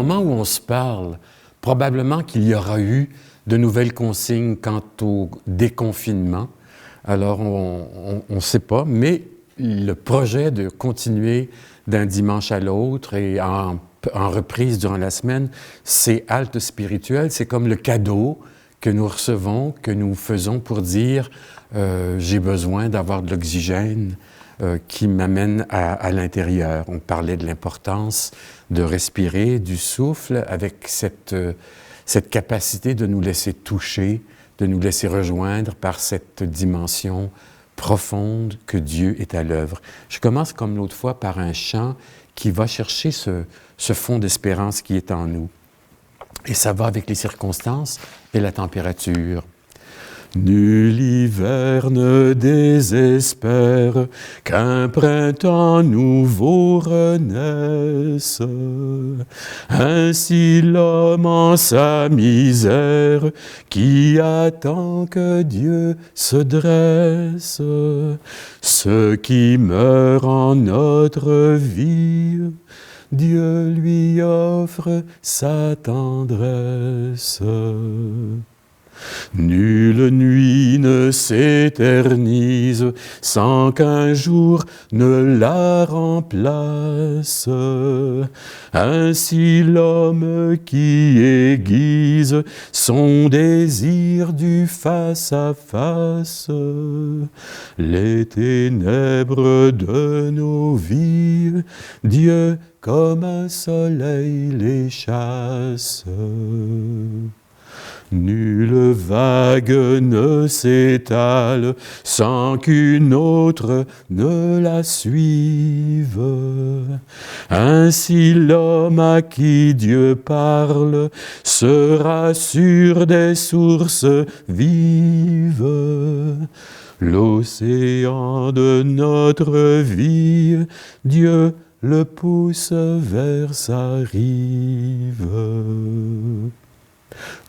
moment où on se parle, probablement qu'il y aura eu de nouvelles consignes quant au déconfinement. Alors, on ne sait pas, mais le projet de continuer d'un dimanche à l'autre et en reprise durant la semaine, c'est halte spirituelle, c'est comme le cadeau que nous recevons, que nous faisons pour dire j'ai besoin d'avoir de l'oxygène qui m'amène à l'intérieur. On parlait de l'importance de respirer, du souffle, avec cette capacité de nous laisser toucher, de nous laisser rejoindre par cette dimension profonde que Dieu est à l'œuvre. Je commence comme l'autre fois par un chant qui va chercher ce fond d'espérance qui est en nous. Et ça va avec les circonstances et la température. Nul hiver ne désespère qu'un printemps nouveau renaisse. Ainsi l'homme en sa misère qui attend que Dieu se dresse. Ce qui meurt en notre vie, Dieu lui offre sa tendresse. Nulle nuit ne s'éternise sans qu'un jour ne la remplace. Ainsi l'homme qui aiguise son désir du face à face, les ténèbres de nos vies, Dieu comme un soleil les chasse. Nulle vague ne s'étale sans qu'une autre ne la suive. Ainsi l'homme à qui Dieu parle sera sûr des sources vives. L'océan de notre vie, Dieu le pousse vers sa rive.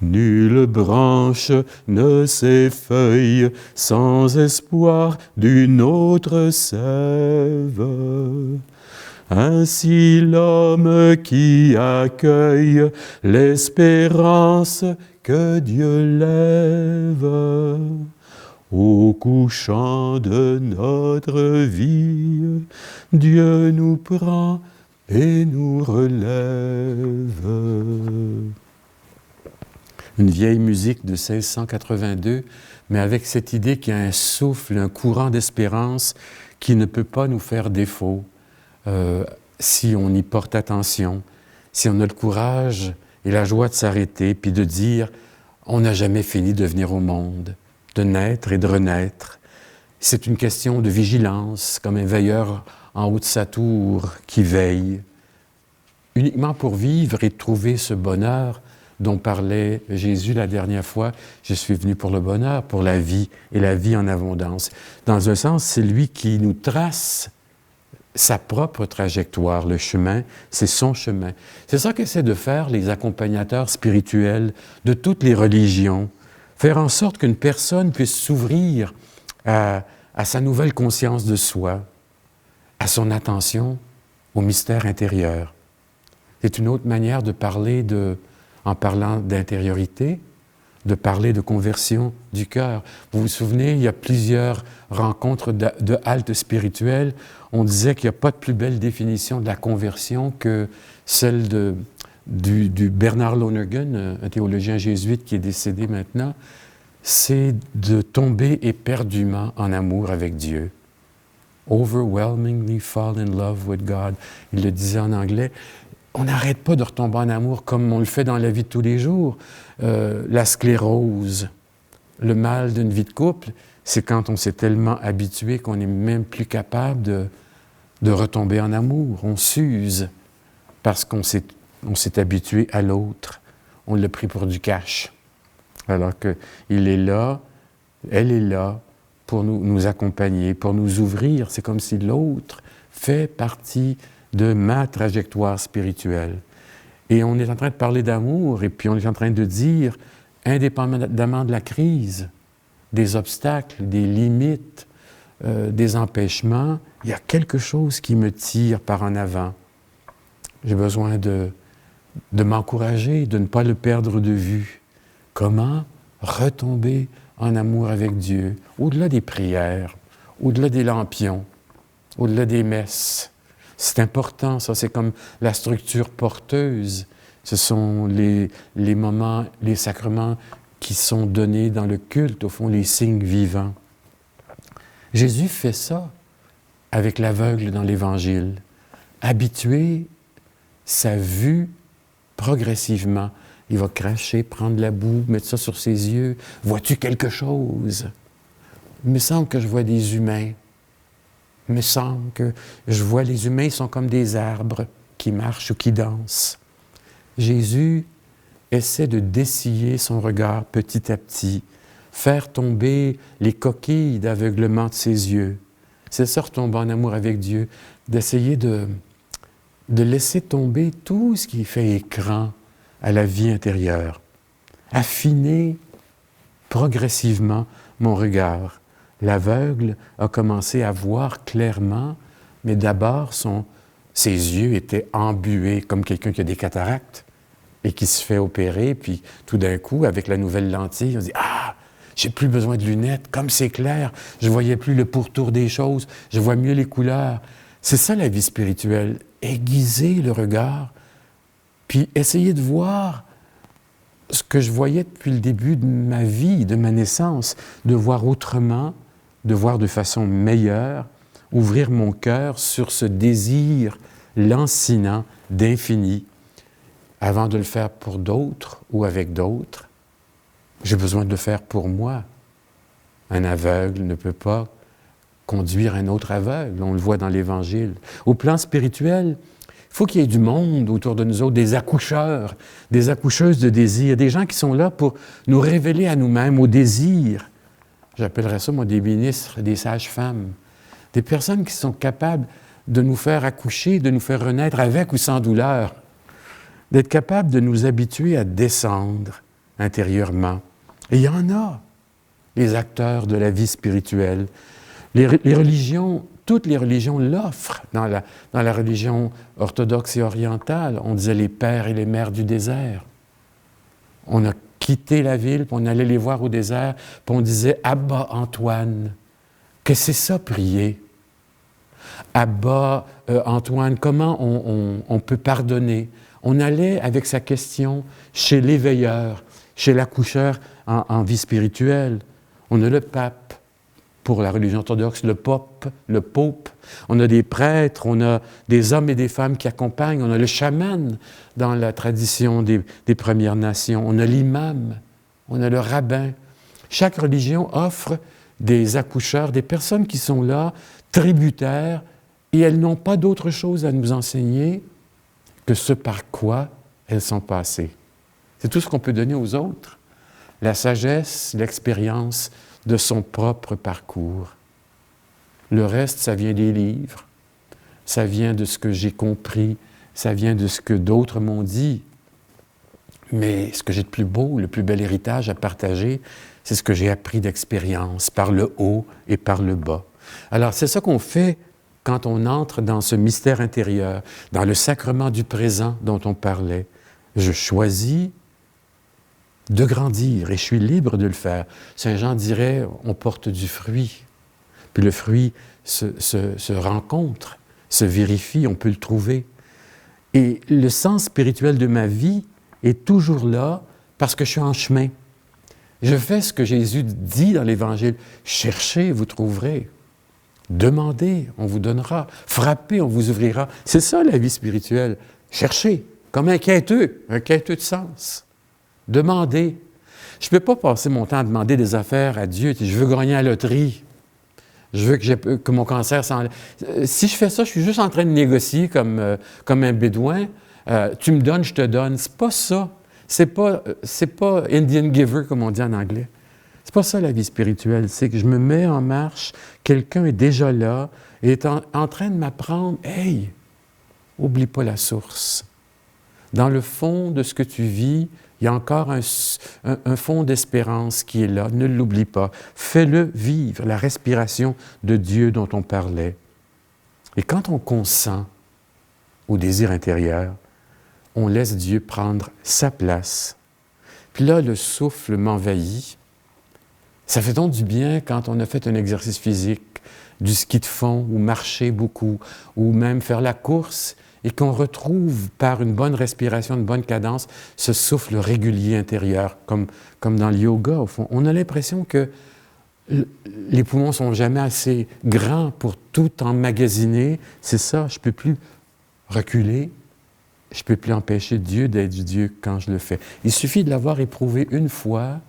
Nulle branche ne s'effeuille sans espoir d'une autre sève. Ainsi l'homme qui accueille l'espérance que Dieu lève. Au couchant de notre vie, Dieu nous prend et nous relève. Une vieille musique de 1682, mais avec cette idée qu'il y a un souffle, un courant d'espérance qui ne peut pas nous faire défaut si on y porte attention, si on a le courage et la joie de s'arrêter, puis de dire « on n'a jamais fini de venir au monde, de naître et de renaître ». C'est une question de vigilance, comme un veilleur en haut de sa tour qui veille, uniquement pour vivre et trouver ce bonheur dont parlait Jésus la dernière fois. Je suis venu pour le bonheur, pour la vie, et la vie en abondance. Dans un sens, c'est lui qui nous trace sa propre trajectoire, le chemin, c'est son chemin. C'est ça qu'essaient de faire les accompagnateurs spirituels de toutes les religions, faire en sorte qu'une personne puisse s'ouvrir à sa nouvelle conscience de soi, à son attention au mystère intérieur. C'est une autre manière de parler en parlant d'intériorité, de parler de conversion du cœur. Vous vous souvenez, il y a plusieurs rencontres de halte spirituelle. On disait qu'il n'y a pas de plus belle définition de la conversion que celle du Bernard Lonergan, un théologien jésuite qui est décédé maintenant. C'est de tomber éperdument en amour avec Dieu. Overwhelmingly fall in love with God. Il le disait en anglais. On n'arrête pas de retomber en amour comme on le fait dans la vie de tous les jours. La sclérose, le mal d'une vie de couple, c'est quand on s'est tellement habitué qu'on n'est même plus capable de retomber en amour. On s'use parce qu'on s'est habitué à l'autre. On l'a pris pour du cash. Alors qu'il est là, elle est là pour nous accompagner, pour nous ouvrir. C'est comme si l'autre fait partie de ma trajectoire spirituelle. Et on est en train de parler d'amour, et puis on est en train de dire, indépendamment de la crise, des obstacles, des limites, des empêchements, il y a quelque chose qui me tire par en avant. J'ai besoin de de m'encourager, de ne pas le perdre de vue. Comment retomber en amour avec Dieu, au-delà des prières, au-delà des lampions, au-delà des messes. C'est important, ça, c'est comme la structure porteuse. Ce sont les moments, les sacrements qui sont donnés dans le culte, au fond, les signes vivants. Jésus fait ça avec l'aveugle dans l'Évangile. Habituer sa vue progressivement. Il va cracher, prendre la boue, mettre ça sur ses yeux. Vois-tu quelque chose? Il me semble que je vois des humains. Il me semble que je vois les humains, ils sont comme des arbres qui marchent ou qui dansent. Jésus essaie de dessiller son regard petit à petit, faire tomber les coquilles d'aveuglement de ses yeux. C'est ça, retomber en amour avec Dieu, d'essayer de laisser tomber tout ce qui fait écran à la vie intérieure. Affiner progressivement mon regard. L'aveugle a commencé à voir clairement, mais d'abord, ses yeux étaient embués comme quelqu'un qui a des cataractes et qui se fait opérer, puis tout d'un coup, avec la nouvelle lentille, on dit « Ah, j'ai plus besoin de lunettes, comme c'est clair, je voyais plus le pourtour des choses, je vois mieux les couleurs. » C'est ça la vie spirituelle, aiguiser le regard, puis essayer de voir ce que je voyais depuis le début de ma vie, de ma naissance, de voir autrement, de voir de façon meilleure, ouvrir mon cœur sur ce désir lancinant d'infini. Avant de le faire pour d'autres ou avec d'autres, j'ai besoin de le faire pour moi. Un aveugle ne peut pas conduire un autre aveugle, on le voit dans l'Évangile. Au plan spirituel, il faut qu'il y ait du monde autour de nous autres, des accoucheurs, des accoucheuses de désir, des gens qui sont là pour nous révéler à nous-mêmes, au désir. J'appellerais ça, moi, des ministres, des sages-femmes. Des personnes qui sont capables de nous faire accoucher, de nous faire renaître avec ou sans douleur. D'être capables de nous habituer à descendre intérieurement. Et il y en a, les acteurs de la vie spirituelle. Les religions, toutes les religions l'offrent. Dans la religion orthodoxe et orientale, on disait les pères et les mères du désert. On a quitté la ville, puis on allait les voir au désert, puis on disait « Abba Antoine ». Que c'est ça, prier? Abba Antoine, comment on peut pardonner? On allait avec sa question chez l'éveilleur, chez l'accoucheur en vie spirituelle. On a le pape pour la religion orthodoxe, le pope. On a des prêtres, on a des hommes et des femmes qui accompagnent. On a le chaman dans la tradition des Premières Nations. On a l'imam, on a le rabbin. Chaque religion offre des accoucheurs, des personnes qui sont là, tributaires, et elles n'ont pas d'autre chose à nous enseigner que ce par quoi elles sont passées. C'est tout ce qu'on peut donner aux autres. La sagesse, l'expérience de son propre parcours. Le reste, ça vient des livres, ça vient de ce que j'ai compris, ça vient de ce que d'autres m'ont dit. Mais ce que j'ai de plus beau, le plus bel héritage à partager, c'est ce que j'ai appris d'expérience, par le haut et par le bas. Alors, c'est ça qu'on fait quand on entre dans ce mystère intérieur, dans le sacrement du présent dont on parlait. Je choisis de grandir et je suis libre de le faire. Saint Jean dirait, on porte du fruit. Puis le fruit se rencontre, se vérifie, on peut le trouver. Et le sens spirituel de ma vie est toujours là parce que je suis en chemin. Je fais ce que Jésus dit dans l'Évangile. Cherchez, vous trouverez. Demandez, on vous donnera. Frappez, on vous ouvrira. C'est ça la vie spirituelle. Cherchez, comme un quêteux de sens. Demandez. Je ne peux pas passer mon temps à demander des affaires à Dieu. Je veux gagner à la loterie. Je veux que mon cancer s'enlève. Si je fais ça, je suis juste en train de négocier comme un bédouin. Tu me donnes, je te donne. C'est pas ça. C'est pas Indian giver, comme on dit en anglais. C'est pas ça la vie spirituelle. C'est que je me mets en marche, quelqu'un est déjà là et est en train de m'apprendre « Hey, oublie pas la source. Dans le fond de ce que tu vis, il y a encore un fond d'espérance qui est là. Ne l'oublie pas. Fais-le vivre, la respiration de Dieu dont on parlait. Et quand on consent au désir intérieur, on laisse Dieu prendre sa place. Puis là, le souffle m'envahit. Ça fait donc du bien quand on a fait un exercice physique, du ski de fond, ou marcher beaucoup, ou même faire la course, et qu'on retrouve par une bonne respiration, une bonne cadence, ce souffle régulier intérieur, comme dans le yoga, au fond. On a l'impression que les poumons ne sont jamais assez grands pour tout emmagasiner. C'est ça, je ne peux plus reculer, je ne peux plus empêcher Dieu d'être Dieu quand je le fais. Il suffit de l'avoir éprouvé une fois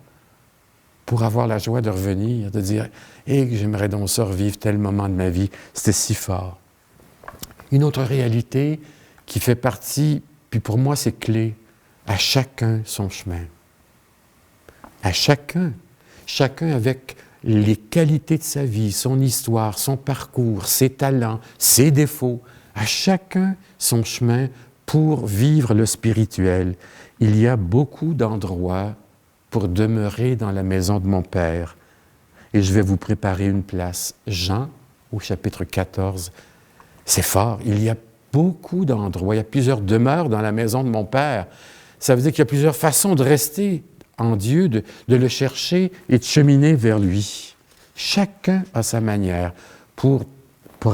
pour avoir la joie de revenir, de dire « Hé, j'aimerais donc ça revivre tel moment de ma vie, c'était si fort. » Une autre réalité qui fait partie, puis pour moi c'est clé, à chacun son chemin. À chacun avec les qualités de sa vie, son histoire, son parcours, ses talents, ses défauts, à chacun son chemin pour vivre le spirituel. Il y a beaucoup d'endroits pour demeurer dans la maison de mon Père. Et je vais vous préparer une place. Jean, au chapitre 14, c'est fort. Il y a beaucoup d'endroits, il y a plusieurs demeures dans la maison de mon Père. Ça veut dire qu'il y a plusieurs façons de rester en Dieu, de le chercher et de cheminer vers lui. Chacun a sa manière pour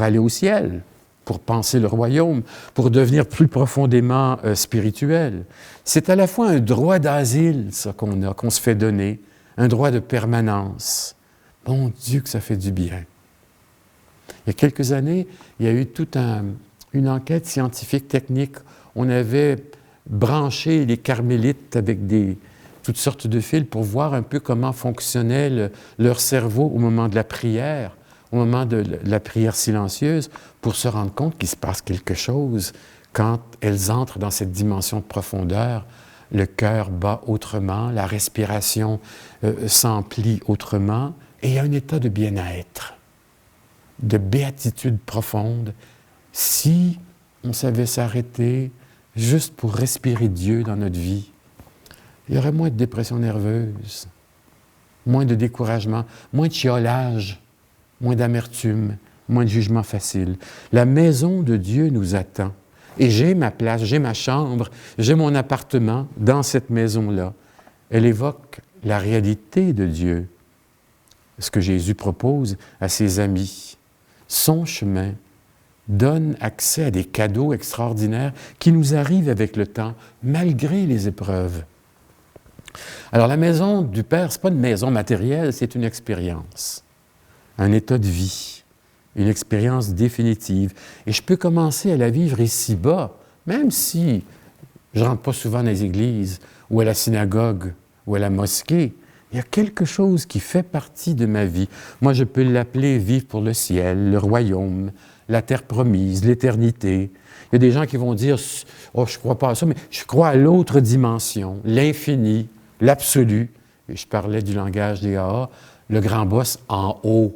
aller au ciel, pour penser le royaume, pour devenir plus profondément spirituel. C'est à la fois un droit d'asile, ça qu'on se fait donner, un droit de permanence. Bon Dieu que ça fait du bien. Il y a quelques années, il y a eu toute une enquête scientifique, technique. On avait branché les carmélites avec toutes sortes de fils pour voir un peu comment fonctionnait leur cerveau au moment de la prière, au moment de la prière silencieuse, pour se rendre compte qu'il se passe quelque chose quand elles entrent dans cette dimension de profondeur. Le cœur bat autrement, la respiration s'emplit autrement, et il y a un état de bien-être, de béatitude profonde, si on savait s'arrêter juste pour respirer Dieu dans notre vie. Il y aurait moins de dépression nerveuse, moins de découragement, moins de chiolage, moins d'amertume, moins de jugement facile. La maison de Dieu nous attend. Et j'ai ma place, j'ai ma chambre, j'ai mon appartement dans cette maison-là. Elle évoque la réalité de Dieu, ce que Jésus propose à ses amis. Son chemin donne accès à des cadeaux extraordinaires qui nous arrivent avec le temps, malgré les épreuves. Alors la maison du Père, ce n'est pas une maison matérielle, c'est une expérience, un état de vie, une expérience définitive. Et je peux commencer à la vivre ici-bas, même si je ne rentre pas souvent dans les églises, ou à la synagogue, ou à la mosquée. Il y a quelque chose qui fait partie de ma vie. Moi, je peux l'appeler vivre pour le ciel, le royaume, la terre promise, l'éternité. Il y a des gens qui vont dire « Oh, je ne crois pas à ça, mais je crois à l'autre dimension, l'infini, l'absolu. » Et je parlais du langage des AA, le grand boss en haut.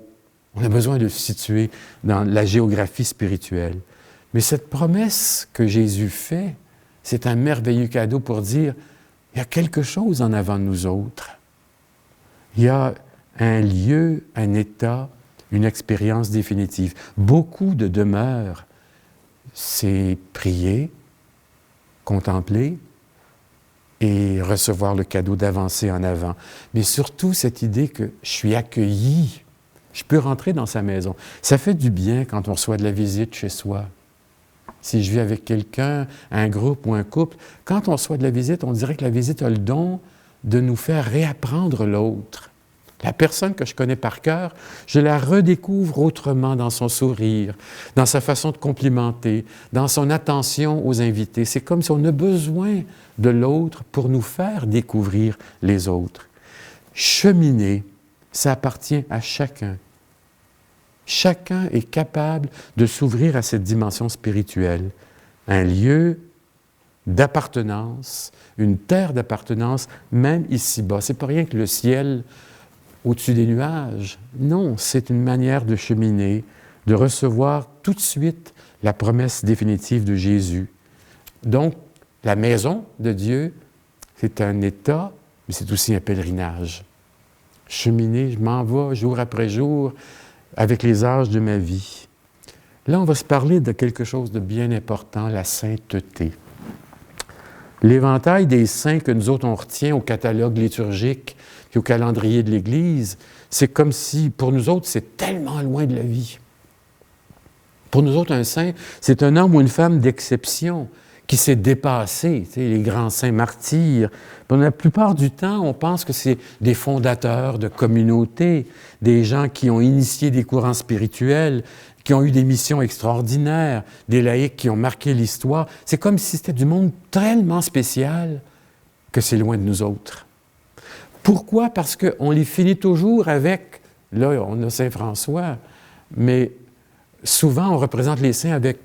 On a besoin de se situer dans la géographie spirituelle. Mais cette promesse que Jésus fait, c'est un merveilleux cadeau pour dire il y a quelque chose en avant de nous autres. Il y a un lieu, un état, une expérience définitive. Beaucoup de demeures, c'est prier, contempler et recevoir le cadeau d'avancer en avant. Mais surtout cette idée que je suis accueilli, je peux rentrer dans sa maison. Ça fait du bien quand on reçoit de la visite chez soi. Si je vis avec quelqu'un, un groupe ou un couple, quand on reçoit de la visite, on dirait que la visite a le don de nous faire réapprendre l'autre. La personne que je connais par cœur, je la redécouvre autrement dans son sourire, dans sa façon de complimenter, dans son attention aux invités. C'est comme si on a besoin de l'autre pour nous faire découvrir les autres. Cheminer, ça appartient à chacun. Chacun est capable de s'ouvrir à cette dimension spirituelle, un lieu d'appartenance, une terre d'appartenance, même ici-bas. C'est pas rien que le ciel au-dessus des nuages. Non, c'est une manière de cheminer, de recevoir tout de suite la promesse définitive de Jésus. Donc, la maison de Dieu, c'est un état, mais c'est aussi un pèlerinage. Cheminer, je m'en vais jour après jour avec les âges de ma vie. Là, on va se parler de quelque chose de bien important, la sainteté. L'éventail des saints que nous autres, on retient au catalogue liturgique puis au calendrier de l'Église, c'est comme si, pour nous autres, c'est tellement loin de la vie. Pour nous autres, un saint, c'est un homme ou une femme d'exception qui s'est dépassé, tu sais, les grands saints martyrs. La plupart du temps, on pense que c'est des fondateurs de communautés, des gens qui ont initié des courants spirituels, qui ont eu des missions extraordinaires, des laïcs qui ont marqué l'histoire. C'est comme si c'était du monde tellement spécial que c'est loin de nous autres. Pourquoi? Parce qu'on les finit toujours avec, là, on a Saint François, mais souvent on représente les saints avec,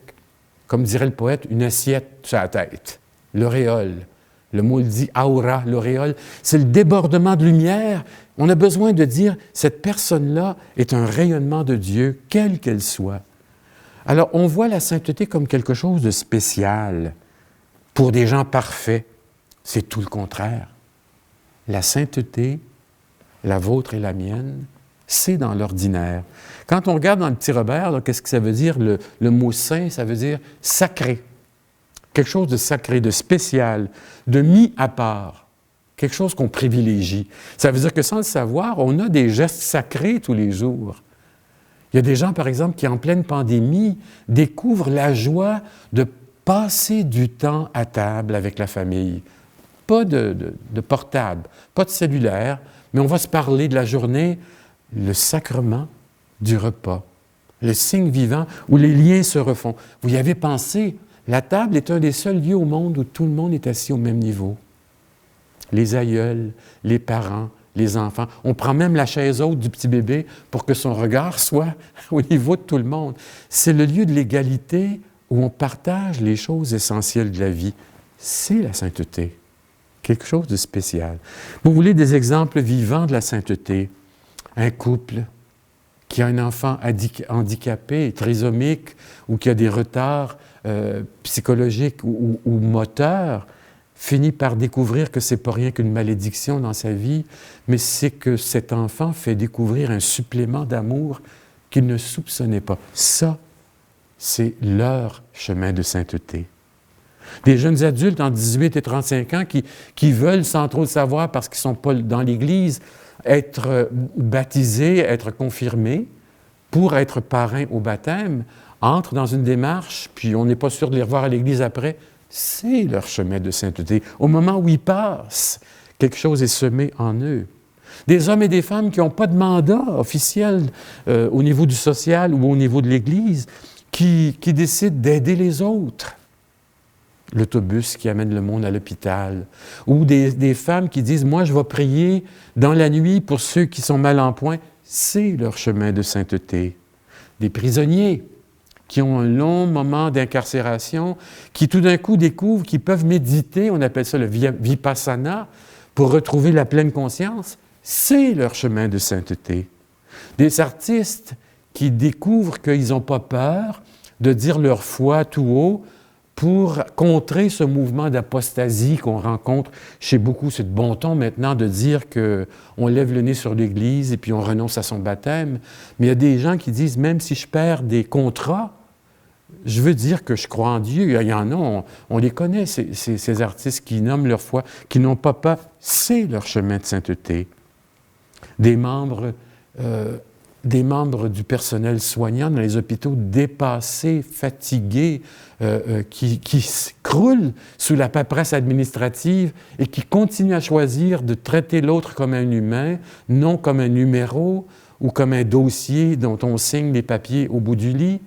comme dirait le poète, une assiette sur la tête, l'auréole. Le mot le dit, aura, l'auréole, c'est le débordement de lumière. On a besoin de dire, cette personne-là est un rayonnement de Dieu, quelle qu'elle soit. Alors, on voit la sainteté comme quelque chose de spécial pour des gens parfaits. C'est tout le contraire. La sainteté, la vôtre et la mienne, c'est dans l'ordinaire. Quand on regarde dans le Petit Robert, qu'est-ce que ça veut dire? Le mot saint, ça veut dire sacré. Quelque chose de sacré, de spécial, de mis à part. Quelque chose qu'on privilégie. Ça veut dire que sans le savoir, on a des gestes sacrés tous les jours. Il y a des gens, par exemple, qui en pleine pandémie découvrent la joie de passer du temps à table avec la famille. Pas de portable, pas de cellulaire, mais on va se parler de la journée, le sacrement du repas, le signe vivant où les liens se refont. Vous y avez pensé, la table est un des seuls lieux au monde où tout le monde est assis au même niveau. Les aïeuls, les parents, les enfants. On prend même la chaise haute du petit bébé pour que son regard soit au niveau de tout le monde. C'est le lieu de l'égalité où on partage les choses essentielles de la vie. C'est la sainteté. Quelque chose de spécial. Vous voulez des exemples vivants de la sainteté? Un couple qui a un enfant handicapé, trisomique, ou qui a des retards psychologiques ou moteurs, finit par découvrir que c'est pas rien qu'une malédiction dans sa vie, mais c'est que cet enfant fait découvrir un supplément d'amour qu'il ne soupçonnait pas. Ça, c'est leur chemin de sainteté. Des jeunes adultes en 18 et 35 ans qui veulent, sans trop le savoir, parce qu'ils ne sont pas dans l'Église, être baptisés, être confirmés, pour être parrains au baptême, entrent dans une démarche, puis on n'est pas sûr de les revoir à l'Église après. C'est leur chemin de sainteté. Au moment où ils passent, quelque chose est semé en eux. Des hommes et des femmes qui n'ont pas de mandat officiel au niveau du social ou au niveau de l'Église, qui décident d'aider les autres. L'autobus qui amène le monde à l'hôpital. Ou des femmes qui disent « Moi, je vais prier dans la nuit pour ceux qui sont mal en point. » C'est leur chemin de sainteté. Des prisonniers qui ont un long moment d'incarcération, qui tout d'un coup découvrent qu'ils peuvent méditer, on appelle ça le vipassana, pour retrouver la pleine conscience. C'est leur chemin de sainteté. Des artistes qui découvrent qu'ils n'ont pas peur de dire leur foi tout haut, pour contrer ce mouvement d'apostasie qu'on rencontre chez beaucoup. C'est de bon ton maintenant de dire qu'on lève le nez sur l'Église et puis on renonce à son baptême. Mais il y a des gens qui disent, même si je perds des contrats, je veux dire que je crois en Dieu. Il y en a, on les connaît, ces artistes qui nomment leur foi, qui n'ont pas peur. C'est leur chemin de sainteté. Des membres du personnel soignant dans les hôpitaux dépassés, fatigués, qui croulent sous la paperasse administrative et qui continuent à choisir de traiter l'autre comme un humain, non comme un numéro ou comme un dossier dont on signe les papiers au bout du lit.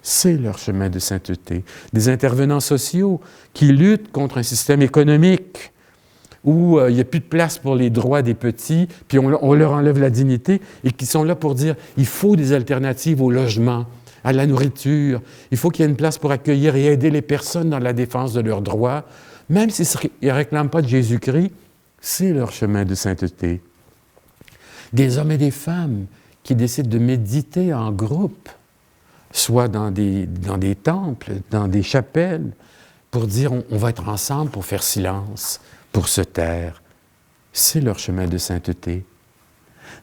C'est leur chemin de sainteté. Des intervenants sociaux qui luttent contre un système économique où il n'y a plus de place pour les droits des petits, puis on leur enlève la dignité, et qui sont là pour dire il faut des alternatives au logement, à la nourriture, il faut qu'il y ait une place pour accueillir et aider les personnes dans la défense de leurs droits, même s'ils ne réclament pas de Jésus-Christ, c'est leur chemin de sainteté. Des hommes et des femmes qui décident de méditer en groupe, soit dans des temples, dans des chapelles, pour dire on va être ensemble pour faire silence, pour se taire. C'est leur chemin de sainteté.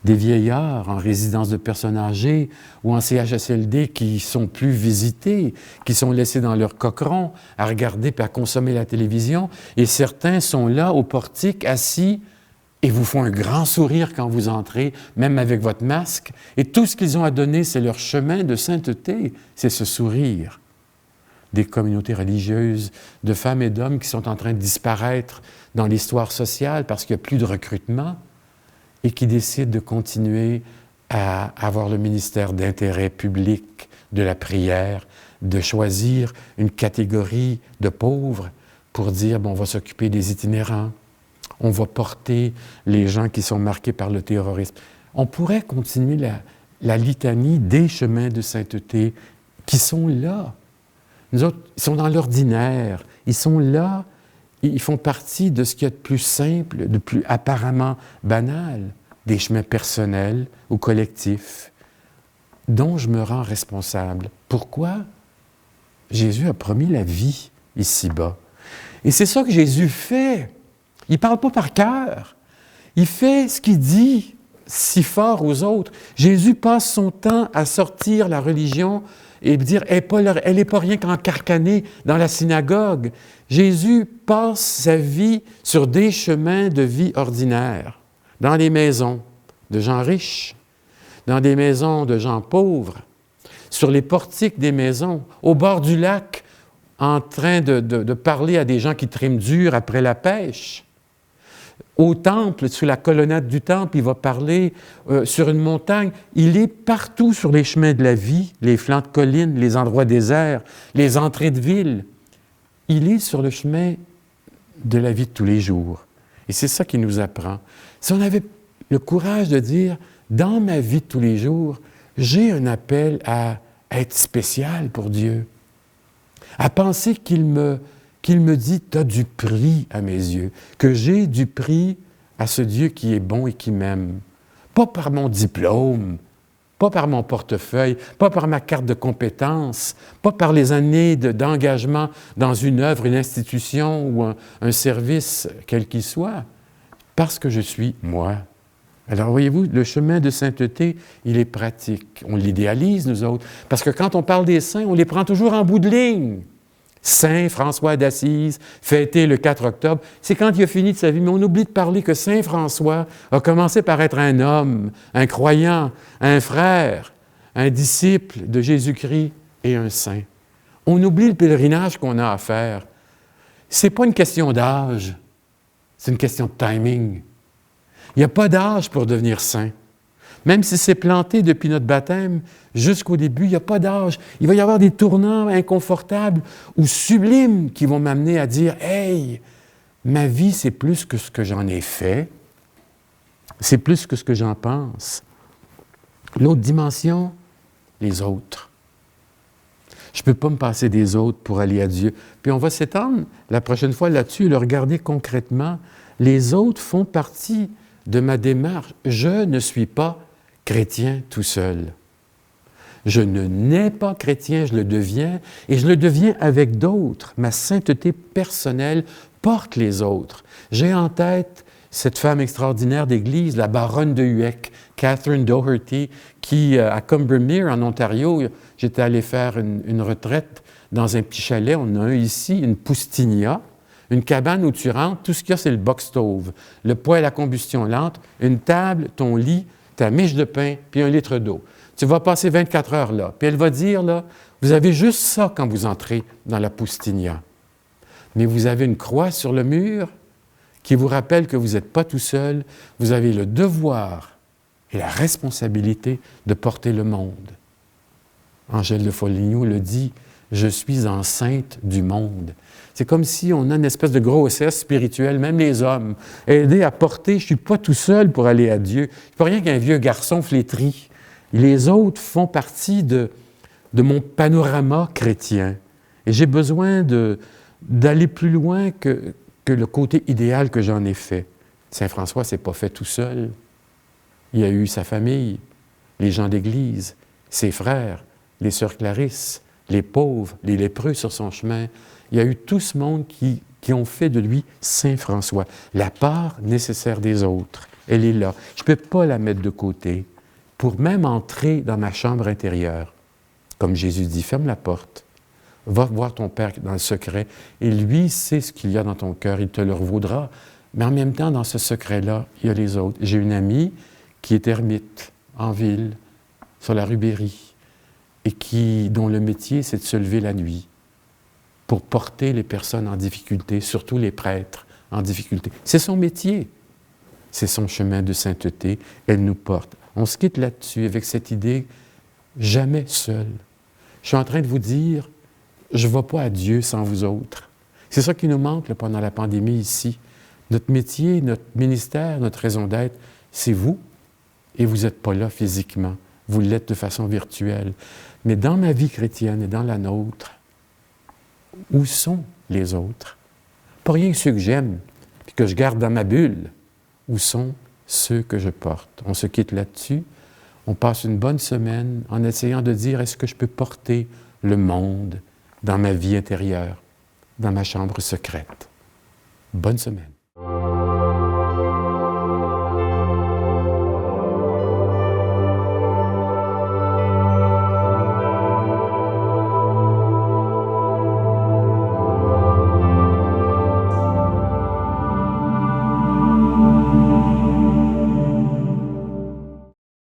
des vieillards en résidence de personnes âgées ou en CHSLD qui sont plus visités, qui sont laissés dans leur coqueron à regarder et à consommer la télévision. Et certains sont là au portique, assis, et vous font un grand sourire quand vous entrez, même avec votre masque. Et tout ce qu'ils ont à donner, c'est leur chemin de sainteté, c'est ce sourire. Des communautés religieuses de femmes et d'hommes qui sont en train de disparaître dans l'histoire sociale parce qu'il n'y a plus de recrutement et qui décident de continuer à avoir le ministère d'intérêt public, de la prière, de choisir une catégorie de pauvres pour dire, bon, on va s'occuper des itinérants, on va porter les gens qui sont marqués par le terrorisme. On pourrait continuer la litanie des chemins de sainteté qui sont là. Nous autres, ils sont dans l'ordinaire, ils sont là, ils font partie de ce qu'il y a de plus simple, de plus apparemment banal, des chemins personnels ou collectifs, dont je me rends responsable. Pourquoi? Jésus a promis la vie ici-bas. Et c'est ça que Jésus fait. Il ne parle pas par cœur. Il fait ce qu'il dit si fort aux autres. Jésus passe son temps à sortir la religion et dire « elle n'est pas rien qu'encarcanée dans la synagogue ». Jésus passe sa vie sur des chemins de vie ordinaires, dans les maisons de gens riches, dans des maisons de gens pauvres, sur les portiques des maisons, au bord du lac, en train de parler à des gens qui triment dur après la pêche. Au temple, sous la colonnade du temple, il va parler sur une montagne. Il est partout sur les chemins de la vie, les flancs de collines, les endroits déserts, les entrées de ville. Il est sur le chemin de la vie de tous les jours. Et c'est ça qu'il nous apprend. Si on avait le courage de dire, dans ma vie de tous les jours, j'ai un appel à être spécial pour Dieu, à penser qu'il me dit, tu as du prix à mes yeux, que j'ai du prix à ce Dieu qui est bon et qui m'aime. Pas par mon diplôme, pas par mon portefeuille, pas par ma carte de compétences, pas par les années d'engagement dans une œuvre, une institution ou un service, quel qu'il soit, parce que je suis moi. Alors, voyez-vous, le chemin de sainteté, il est pratique. On l'idéalise, nous autres, parce que quand on parle des saints, on les prend toujours en bout de ligne. Saint François d'Assise, fêté le 4 octobre, c'est quand il a fini de sa vie. Mais on oublie de parler que Saint François a commencé par être un homme, un croyant, un frère, un disciple de Jésus-Christ et un saint. On oublie le pèlerinage qu'on a à faire. Ce n'est pas une question d'âge, c'est une question de timing. Il n'y a pas d'âge pour devenir saint. Même si c'est planté depuis notre baptême jusqu'au début, il n'y a pas d'âge. Il va y avoir des tournants inconfortables ou sublimes qui vont m'amener à dire « Hey, ma vie, c'est plus que ce que j'en ai fait, c'est plus que ce que j'en pense. » L'autre dimension, les autres. Je ne peux pas me passer des autres pour aller à Dieu. Puis on va s'étendre la prochaine fois là-dessus et le regarder concrètement. Les autres font partie de ma démarche. Je ne suis pas chrétien tout seul. Je ne nais pas chrétien, je le deviens, et je le deviens avec d'autres. Ma sainteté personnelle porte les autres. J'ai en tête cette femme extraordinaire d'Église, la baronne de Hueck, Catherine Doherty, qui, à Combermere, en Ontario, j'étais allé faire une retraite dans un petit chalet. On a ici une poustinia, une cabane où tu rentres, tout ce qu'il y a, c'est le box stove, le poêle à combustion lente, une table, ton lit, ta miche de pain, puis 1 litre d'eau. Tu vas passer 24 heures là. Puis elle va dire, là, vous avez juste ça quand vous entrez dans la poustinia. Mais vous avez une croix sur le mur qui vous rappelle que vous n'êtes pas tout seul. Vous avez le devoir et la responsabilité de porter le monde. Angèle de Foligno le dit, « Je suis enceinte du monde ». C'est comme si on a une espèce de grossesse spirituelle, même les hommes, aidés à porter. Je ne suis pas tout seul pour aller à Dieu. Je ne suis pas rien qu'un vieux garçon flétri. Les autres font partie de mon panorama chrétien. Et j'ai besoin d'aller plus loin que le côté idéal que j'en ai fait. Saint François ne s'est pas fait tout seul. Il a eu sa famille, les gens d'Église, ses frères, les sœurs Clarisse, les pauvres, les lépreux sur son chemin. Il y a eu tout ce monde qui ont fait de lui Saint François, la part nécessaire des autres. Elle est là. Je ne peux pas la mettre de côté pour même entrer dans ma chambre intérieure. Comme Jésus dit, ferme la porte. Va voir ton Père dans le secret. Et lui sait ce qu'il y a dans ton cœur. Il te le revaudra. Mais en même temps, dans ce secret-là, il y a les autres. J'ai une amie qui est ermite en ville, sur la rue Berry, et dont le métier, c'est de se lever la nuit pour porter les personnes en difficulté, surtout les prêtres en difficulté. C'est son métier. C'est son chemin de sainteté. Elle nous porte. On se quitte là-dessus avec cette idée, jamais seul. Je suis en train de vous dire, je ne vais pas à Dieu sans vous autres. C'est ça qui nous manque là, pendant la pandémie ici. Notre métier, notre ministère, notre raison d'être, c'est vous. Et vous n'êtes pas là physiquement. Vous l'êtes de façon virtuelle. Mais dans ma vie chrétienne et dans la nôtre, où sont les autres? Pas rien que ceux que j'aime, puis que je garde dans ma bulle. Où sont ceux que je porte? On se quitte là-dessus. On passe une bonne semaine en essayant de dire, est-ce que je peux porter le monde dans ma vie intérieure, dans ma chambre secrète? Bonne semaine.